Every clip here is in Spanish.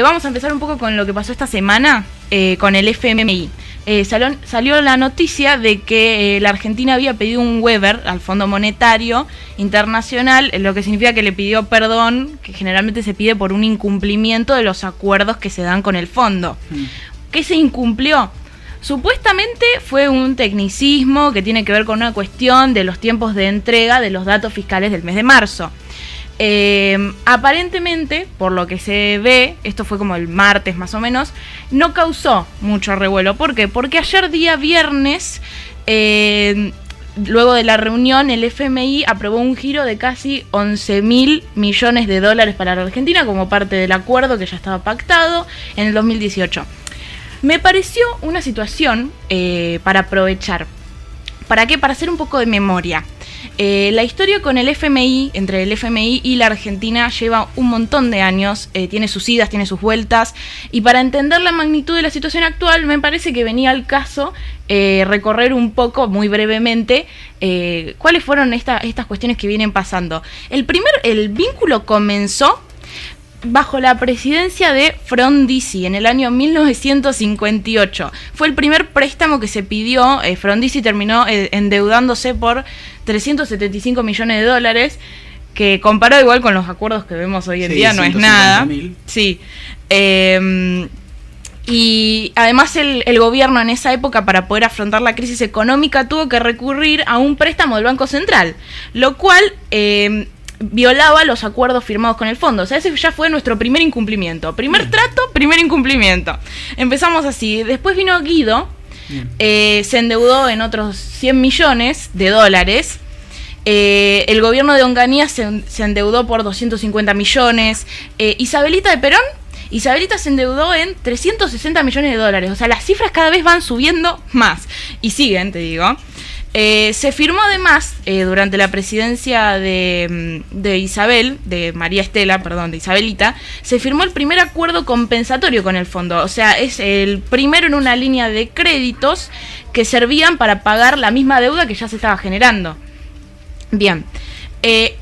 Vamos a empezar un poco con lo que pasó esta semana con el FMI. Salió la noticia de que la Argentina había pedido un waiver al Fondo Monetario Internacional, lo que significa que le pidió perdón, que generalmente se pide por un incumplimiento de los acuerdos que se dan con el fondo. ¿Qué se incumplió? Supuestamente fue un tecnicismo que tiene que ver con una cuestión de los tiempos de entrega de los datos fiscales del mes de marzo. Aparentemente, por lo que se ve, esto fue como el martes más o menos, no causó mucho revuelo. ¿Por qué? Porque ayer día viernes, luego de la reunión, el FMI aprobó un giro de casi 11.000 millones de dólares para la Argentina como parte del acuerdo que ya estaba pactado en el 2018. Me pareció una situación para aprovechar. ¿Para qué? Para hacer un poco de memoria. La historia con el FMI, entre el FMI y la Argentina, lleva un montón de años, tiene sus idas, tiene sus vueltas, y para entender la magnitud de la situación actual, me parece que venía al caso recorrer un poco, muy brevemente, cuáles fueron estas cuestiones que vienen pasando. El vínculo comenzó bajo la presidencia de Frondizi en el año 1958. Fue el primer préstamo que se pidió. Frondizi terminó endeudándose por 375 millones de dólares, que comparado igual con los acuerdos que vemos hoy en día no es nada. Sí. Y además el gobierno en esa época, para poder afrontar la crisis económica, tuvo que recurrir a un préstamo del Banco Central, lo cual violaba los acuerdos firmados con el fondo. O sea, ese ya fue nuestro primer incumplimiento. Primer trato, primer incumplimiento. Empezamos así. Después vino Guido, se endeudó en otros 100 millones de dólares. El gobierno de Onganía se endeudó por 250 millones. Isabelita de Perón, Isabelita se endeudó en 360 millones de dólares. O sea, las cifras cada vez van subiendo más. Y siguen, te digo. Se firmó además, durante la presidencia de Isabelita, se firmó el primer acuerdo compensatorio con el fondo. O sea, es el primero en una línea de créditos que servían para pagar la misma deuda que ya se estaba generando. Bien.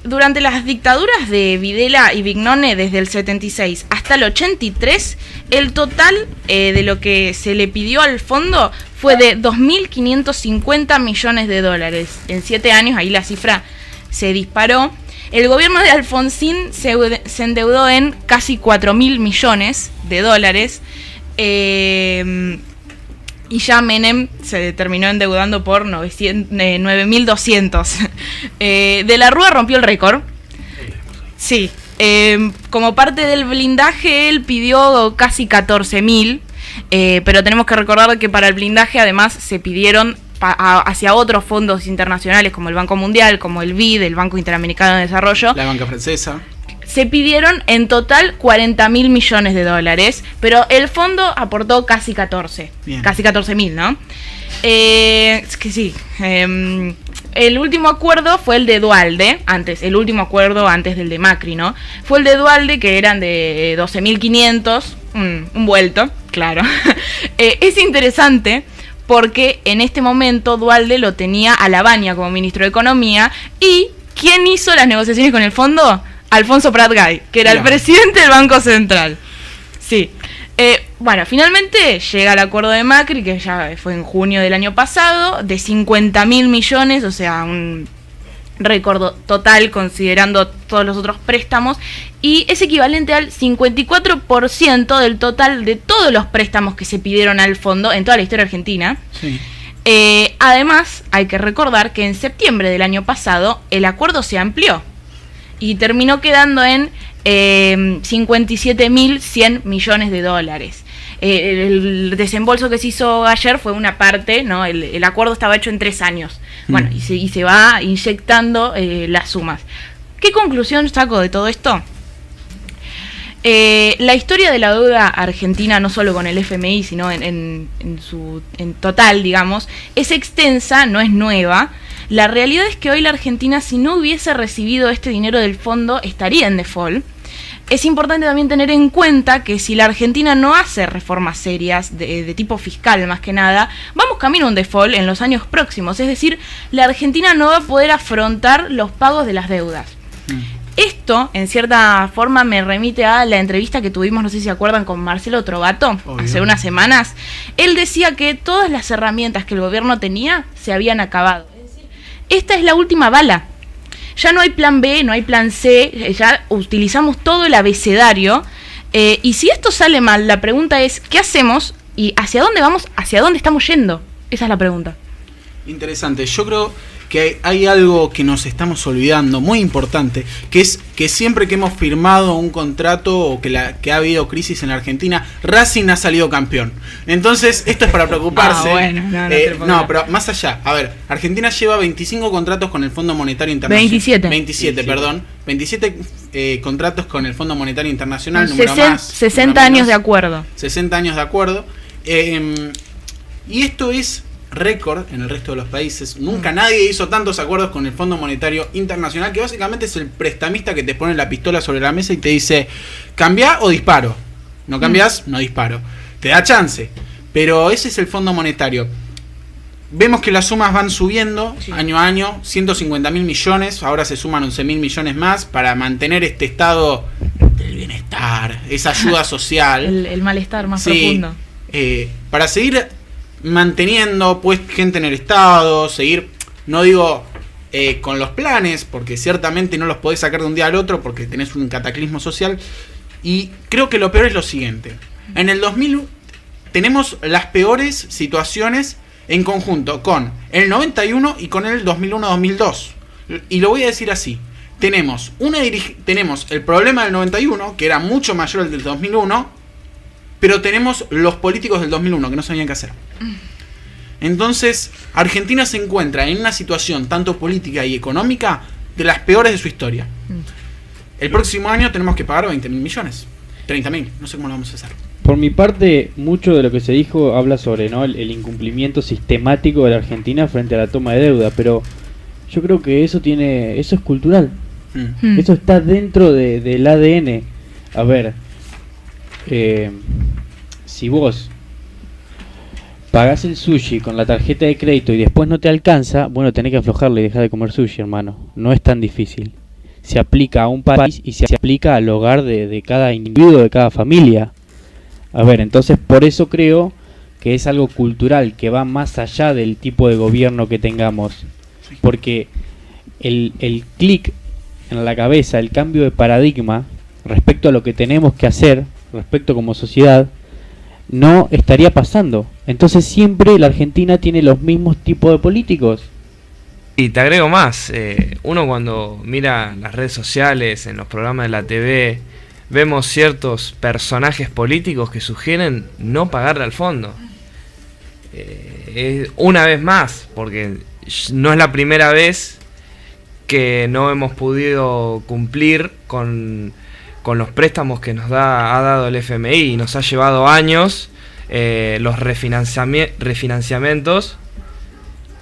Durante las dictaduras de Videla y Vignone, desde el 76 hasta el 83, el total de lo que se le pidió al fondo fue de 2.550 millones de dólares. En 7 años, ahí la cifra se disparó. El gobierno de Alfonsín se endeudó en casi 4.000 millones de dólares. Y ya Menem se terminó endeudando por 9.200. De la Rúa rompió el récord. Sí. Como parte del blindaje, él pidió casi 14.000. Pero tenemos que recordar que para el blindaje además se pidieron hacia otros fondos internacionales como el Banco Mundial, como el BID, el Banco Interamericano de Desarrollo. La banca francesa. Se pidieron en total 40.000 millones de dólares, pero el fondo aportó casi 14. Bien. Casi 14.000, ¿no? Es que sí. El último acuerdo fue el de Duhalde, el último acuerdo antes del de Macri, ¿no? Fue el de Duhalde, que eran de 12.500, un vuelto, claro. Es interesante porque en este momento Duhalde lo tenía a Lavagna como ministro de Economía. ¿Y quién hizo las negociaciones con el fondo? Alfonso Prat Gay, que era el presidente del Banco Central. Sí. Bueno, finalmente llega el acuerdo de Macri, que ya fue en junio del año pasado, de 50.000 millones, o sea, un récord total considerando todos los otros préstamos, y es equivalente al 54% del total de todos los préstamos que se pidieron al fondo en toda la historia argentina. Sí. Además, hay que recordar que en septiembre del año pasado el acuerdo se amplió y terminó quedando en 57.100 millones de dólares. El desembolso que se hizo ayer fue una parte, ¿no? El acuerdo estaba hecho en 3 años. Bueno, y se va inyectando las sumas. ¿Qué conclusión saco de todo esto? La historia de la deuda argentina, no solo con el FMI, sino en total, digamos, es extensa, no es nueva. La realidad es que hoy la Argentina, si no hubiese recibido este dinero del fondo, estaría en default. Es importante también tener en cuenta que si la Argentina no hace reformas serias de tipo fiscal, más que nada, vamos camino a un default en los años próximos. Es decir, la Argentina no va a poder afrontar los pagos de las deudas. Esto, en cierta forma, me remite a la entrevista que tuvimos, no sé si se acuerdan, con Marcelo Trovato, hace unas semanas. Él decía que todas las herramientas que el gobierno tenía se habían acabado. Es decir, esta es la última bala. Ya no hay plan B, no hay plan C, ya utilizamos todo el abecedario. Y si esto sale mal, la pregunta es, ¿qué hacemos? ¿Y hacia dónde vamos? ¿Hacia dónde estamos yendo? Esa es la pregunta. Interesante. Yo creo que hay algo que nos estamos olvidando, muy importante, que es que siempre que hemos firmado un contrato o que ha habido crisis en la Argentina, Racing ha salido campeón. Entonces, esto es para preocuparse. No, pero más allá. A ver, Argentina lleva 25 contratos con el Fondo Monetario Internacional. 27, perdón. 27 contratos con el Fondo Monetario Internacional. 60 años de acuerdo. 60 años de acuerdo. Y esto es récord en el resto de los países. Nunca nadie hizo tantos acuerdos con el Fondo Monetario Internacional, que básicamente es el prestamista que te pone la pistola sobre la mesa y te dice, ¿cambiá o disparo? No cambiás, no disparo. Te da chance, pero ese es el Fondo Monetario. Vemos que las sumas van subiendo año a año, 150.000 millones, ahora se suman 11.000 millones más para mantener este estado del bienestar, esa ayuda social. El malestar más profundo. Para seguir manteniendo pues gente en el Estado, seguir, no digo con los planes, porque ciertamente no los podés sacar de un día al otro porque tenés un cataclismo social. Y creo que lo peor es lo siguiente: en el 2000 tenemos las peores situaciones en conjunto con el 91 y con el 2001-2002. Y lo voy a decir así: tenemos el problema del 91, que era mucho mayor al del 2001, pero tenemos los políticos del 2001 que no sabían qué hacer. Entonces, Argentina se encuentra en una situación tanto política y económica de las peores de su historia. El próximo año tenemos que pagar 20.000 millones, 30.000, no sé cómo lo vamos a hacer. Por mi parte, mucho de lo que se dijo habla sobre el incumplimiento sistemático de la Argentina frente a la toma de deuda, pero yo creo que eso es cultural. Eso está dentro del ADN. A ver, si vos pagás el sushi con la tarjeta de crédito y después no te alcanza, bueno, tenés que aflojarle y dejar de comer sushi, hermano. No es tan difícil. Se aplica a un país y se aplica al hogar de cada individuo, de cada familia. A ver, entonces por eso creo que es algo cultural, que va más allá del tipo de gobierno que tengamos. Porque el clic en la cabeza, el cambio de paradigma respecto a lo que tenemos que hacer, respecto como sociedad, no estaría pasando. Entonces siempre la Argentina tiene los mismos tipos de políticos. Y te agrego más, uno cuando mira las redes sociales, en los programas de la TV, vemos ciertos personajes políticos que sugieren no pagarle al fondo. Una vez más, porque no es la primera vez que no hemos podido cumplir con los préstamos que nos ha dado el FMI, y nos ha llevado años los refinanciamientos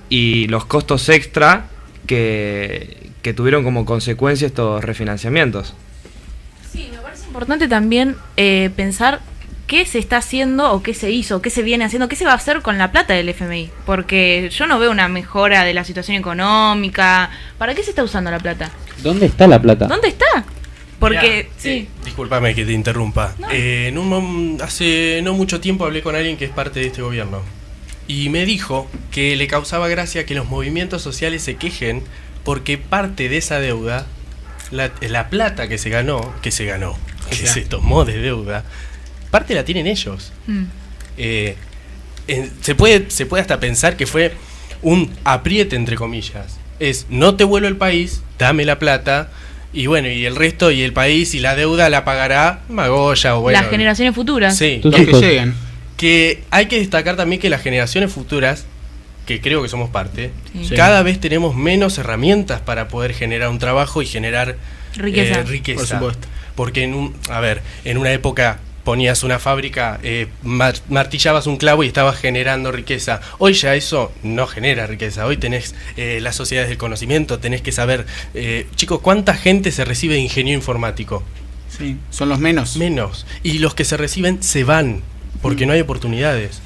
y los costos extra que tuvieron como consecuencia estos refinanciamientos. Sí, me parece importante también pensar qué se está haciendo o qué se hizo, qué se viene haciendo, qué se va a hacer con la plata del FMI, porque yo no veo una mejora de la situación económica. ¿Para qué se está usando la plata? ¿Dónde está la plata? ¿Dónde está? Porque, discúlpame que te interrumpa. No. Hace no mucho tiempo hablé con alguien que es parte de este gobierno y me dijo que le causaba gracia que los movimientos sociales se quejen porque parte de esa deuda, la plata que se se tomó de deuda, parte la tienen ellos. Se puede hasta pensar que fue un apriete entre comillas. Es, no te vuelvo el país, dame la plata. Y bueno, y el resto, y el país, y la deuda la pagará Magoya o bueno, las generaciones futuras. Sí, los que lleguen. Que hay que destacar también que las generaciones futuras, que creo que somos parte, sí, cada vez tenemos menos herramientas para poder generar un trabajo y generar riqueza. Por supuesto. Porque en una época ponías una fábrica, martillabas un clavo y estabas generando riqueza. Hoy ya eso no genera riqueza. Hoy tenés las sociedades del conocimiento, tenés que saber, chicos, ¿cuánta gente se recibe de ingeniero informático? Sí, son los menos. Menos. Y los que se reciben se van, porque no hay oportunidades.